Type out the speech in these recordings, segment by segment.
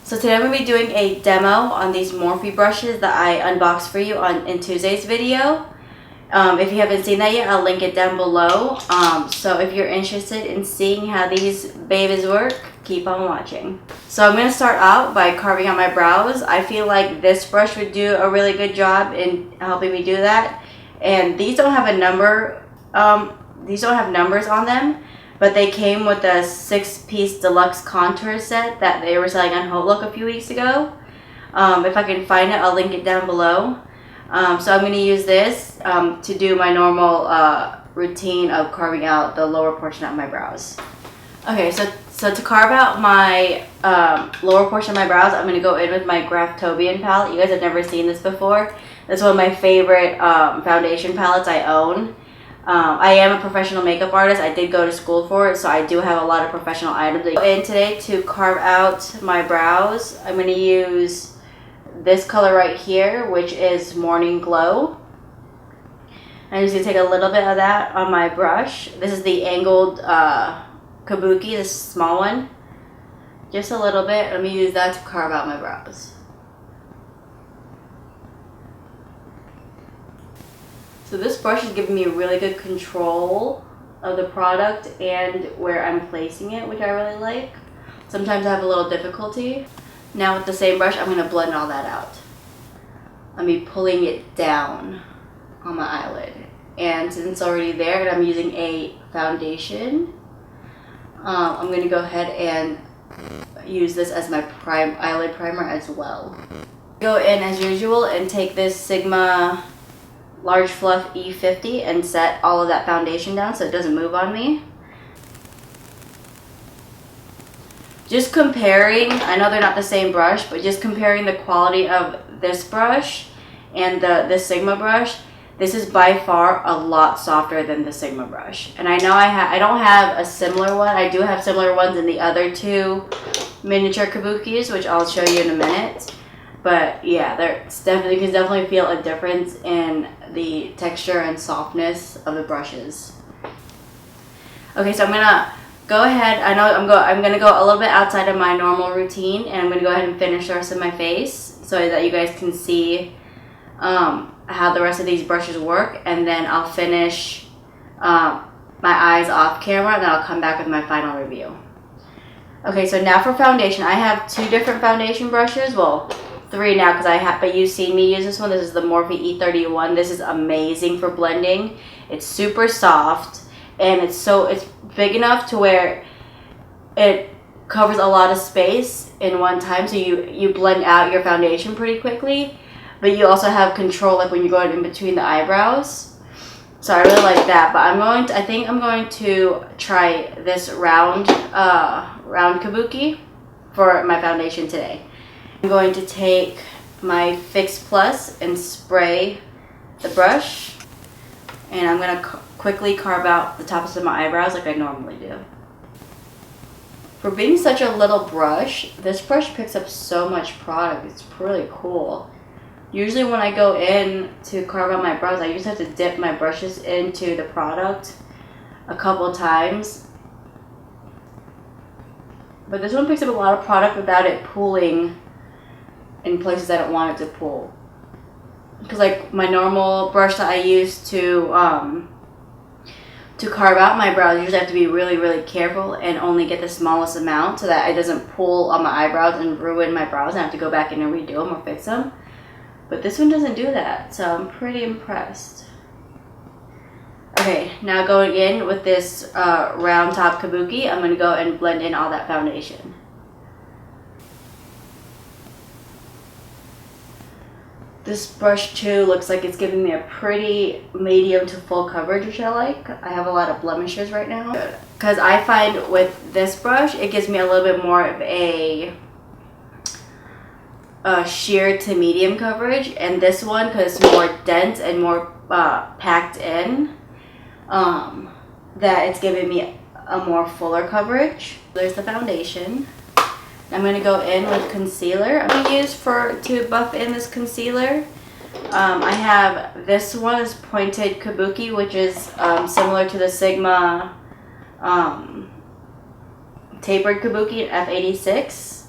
So today I'm going to be doing a demo on these Morphe brushes that I unboxed for you in Tuesday's video. If you haven't seen that yet, I'll link it down below. So if you're interested in seeing how these babies work, keep on watching. So I'm going to start out by carving out my brows. I feel like this brush would do a really good job in helping me do that. And these don't have a number, these don't have numbers on them. But they came with a 6-piece deluxe contour set that they were selling on Whole Look a few weeks ago. If I can find it, I'll link it down below. So I'm going to use this to do my normal routine of carving out the lower portion of my brows. Okay, so to carve out my lower portion of my brows, I'm going to go in with my Graftobian palette. You guys have never seen this before. This is one of my favorite foundation palettes I own. I am a professional makeup artist. I did go to school for it, so I do have a lot of professional items. And today, to carve out my brows, I'm going to use this color right here, which is Morning Glow. I'm just going to take a little bit of that on my brush. This is the angled Kabuki, this small one. Just a little bit. Let me use that to carve out my brows. So this brush is giving me really good control of the product and where I'm placing it, which I really like. Sometimes I have a little difficulty. Now with the same brush, I'm going to blend all that out. I'll be pulling it down on my eyelid. And since it's already there and I'm using a foundation, I'm going to go ahead and use this as my eyelid primer as well. Go in as usual and take this Sigma Large Fluff E50 and set all of that foundation down so it doesn't move on me. Just comparing, I know they're not the same brush, but just comparing the quality of this brush and the Sigma brush, this is by far a lot softer than the Sigma brush. And I know I don't have a similar one. I do have similar ones in the other two miniature Kabukis, which I'll show you in a minute. But yeah, you can definitely feel a difference in the texture and softness of the brushes. Okay, so I'm gonna go ahead. I know I'm gonna go a little bit outside of my normal routine, and I'm gonna go ahead and finish the rest of my face so that you guys can see how the rest of these brushes work, and then I'll finish my eyes off camera, and then I'll come back with my final review. Okay, so now for foundation, I have 2 different foundation brushes. Well, 3 now because but you've seen me use this one. This is the Morphe E31. This is amazing for blending. It's super soft and it's big enough to where it covers a lot of space in one time, so you blend out your foundation pretty quickly, but you also have control like when you're going in between the eyebrows. So I really like that. But I think I'm going to try this round Kabuki for my foundation today. I'm going to take my Fix Plus and spray the brush, and I'm going to quickly carve out the tops of my eyebrows like I normally do. For being such a little brush, this brush picks up so much product. It's really cool. Usually when I go in to carve out my brows, I usually have to dip my brushes into the product a couple times. But this one picks up a lot of product without it pooling in places I don't want it to pool. Because like my normal brush that I use to carve out my brows, I usually have to be really, really careful and only get the smallest amount so that it doesn't pull on my eyebrows and ruin my brows and I have to go back in and redo them or fix them. But this one doesn't do that, so I'm pretty impressed. Okay, now going in with this Round Top Kabuki, I'm going to go and blend in all that foundation. This brush too looks like it's giving me a pretty medium to full coverage, which I like. I have a lot of blemishes right now. Because I find with this brush, it gives me a little bit more of a sheer to medium coverage. And this one, because it's more dense and more packed in, that it's giving me a more fuller coverage. There's the foundation. I'm going to go in with concealer. I'm going to use to buff in this concealer. I have this one is Pointed Kabuki, which is similar to the Sigma Tapered Kabuki F86.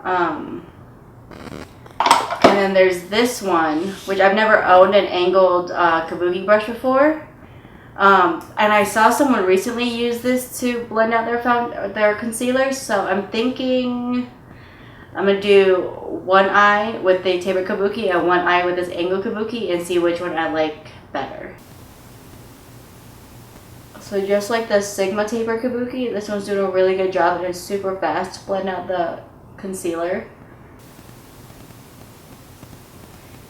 And then there's this one, which I've never owned an angled kabuki brush before. And I saw someone recently use this to blend out their concealer. So I'm thinking I'm going to do one eye with the tapered kabuki and one eye with this angled kabuki and see which one I like better. So just like the Sigma tapered kabuki, this one's doing a really good job and it's super fast to blend out the concealer.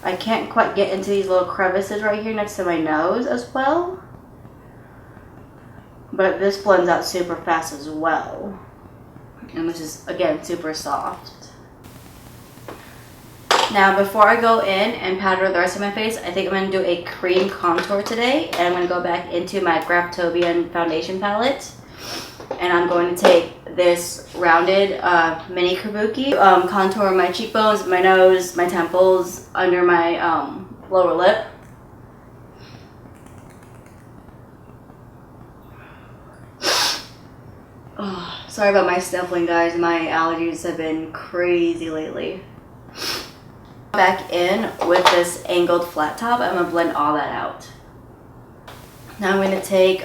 I can't quite get into these little crevices right here next to my nose as well. But this blends out super fast as well. And this is, again, super soft. Now, before I go in and powder the rest of my face, I think I'm going to do a cream contour today. And I'm going to go back into my Graftobian foundation palette. And I'm going to take this rounded mini kabuki, contour my cheekbones, my nose, my temples, under my lower lip. Oh, sorry about my sniffling, guys. My allergies have been crazy lately. Back in with this angled flat top. I'm going to blend all that out. Now I'm going to take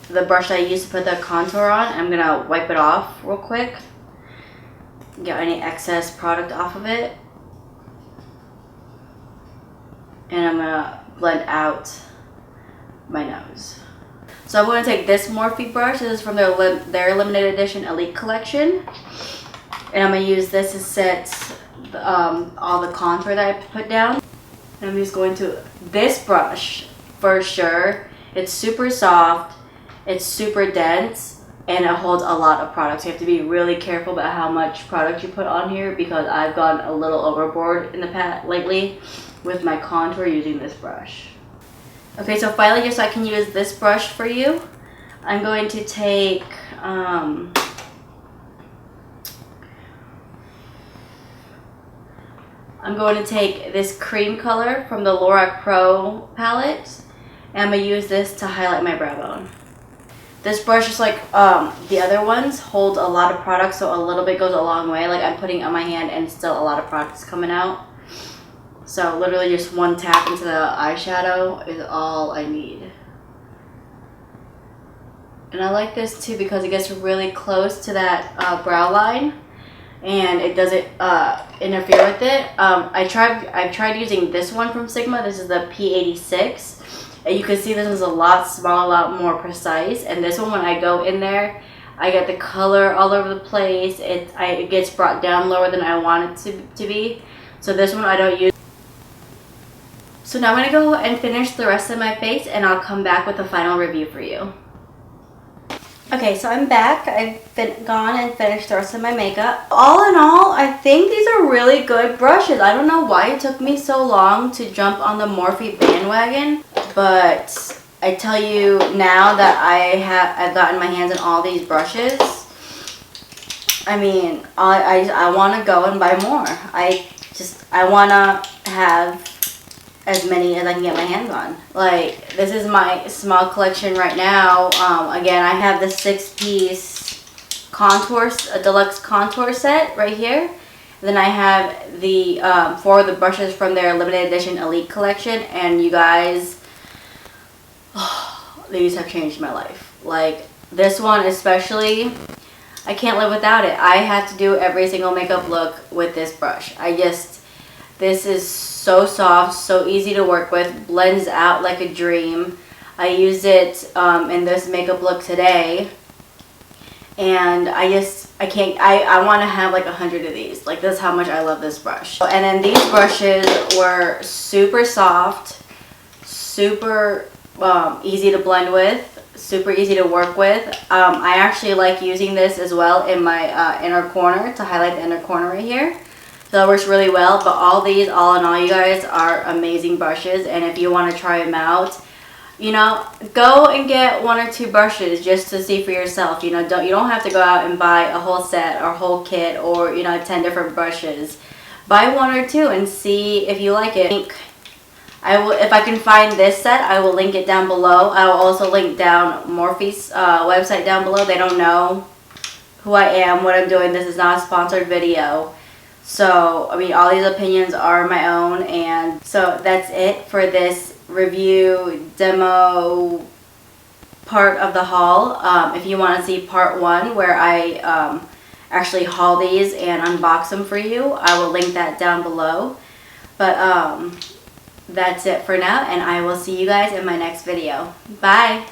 the brush that I used to put the contour on. I'm going to wipe it off real quick. Get any excess product off of it. And I'm going to blend out my nose. So I'm going to take this Morphe brush. This is from their limited edition Elite collection. And I'm going to use this to set all the contour that I put down. And I'm just going to, this brush for sure, it's super soft. It's super dense and it holds a lot of products. You have to be really careful about how much product you put on here because I've gone a little overboard in the past lately with my contour using this brush. Okay, so finally, just so I can use this brush for you, I'm going to take I'm going to take this cream color from the Lorac Pro Palette and I'm going to use this to highlight my brow bone. This brush, just like the other ones, holds a lot of product, so a little bit goes a long way. Like I'm putting it on my hand and still a lot of product's coming out. So literally just one tap into the eyeshadow is all I need. And I like this too because it gets really close to that brow line and it doesn't interfere with it. I've tried using this one from Sigma. This is the P86. And you can see this is a lot smaller, a lot more precise. And this one, when I go in there, I get the color all over the place. It gets brought down lower than I want it to be. So this one I don't use. So now I'm going to go and finish the rest of my face and I'll come back with a final review for you. Okay, so I'm back. I've gone and finished the rest of my makeup. All in all, I think these are really good brushes. I don't know why it took me so long to jump on the Morphe bandwagon, but I tell you now that I've gotten my hands on all these brushes, I mean, I want to go and buy more. I want to have as many as I can get my hands on. Like, this is my small collection right now. Again, I have the 6-piece contours, a deluxe contour set right here. Then I have the 4 of the brushes from their limited edition Elite collection, and you guys, these have changed my life. Like, this one especially, I can't live without it. I have to do every single makeup look with this brush. This is so soft, so easy to work with, blends out like a dream. I used it in this makeup look today, and I want to have like 100 of these. Like, this is how much I love this brush. And then these brushes were super soft, super easy to blend with, super easy to work with. I actually like using this as well in my inner corner to highlight the inner corner right here. So that works really well. But all these, all in all, you guys, are amazing brushes. And if you want to try them out, you know, go and get 1 or 2 brushes just to see for yourself. You know, you don't have to go out and buy a whole set or whole kit or, you know, 10 different brushes. Buy 1 or 2 and see if you like it. If I can find this set, I will link it down below. I will also link down Morphe's website down below. They don't know who I am, what I'm doing. This is not a sponsored video. So, I mean, all these opinions are my own. And so that's it for this review demo part of the haul. If you want to see part 1 where I actually haul these and unbox them for you, I will link that down below. But that's it for now, and I will see you guys in my next video. Bye!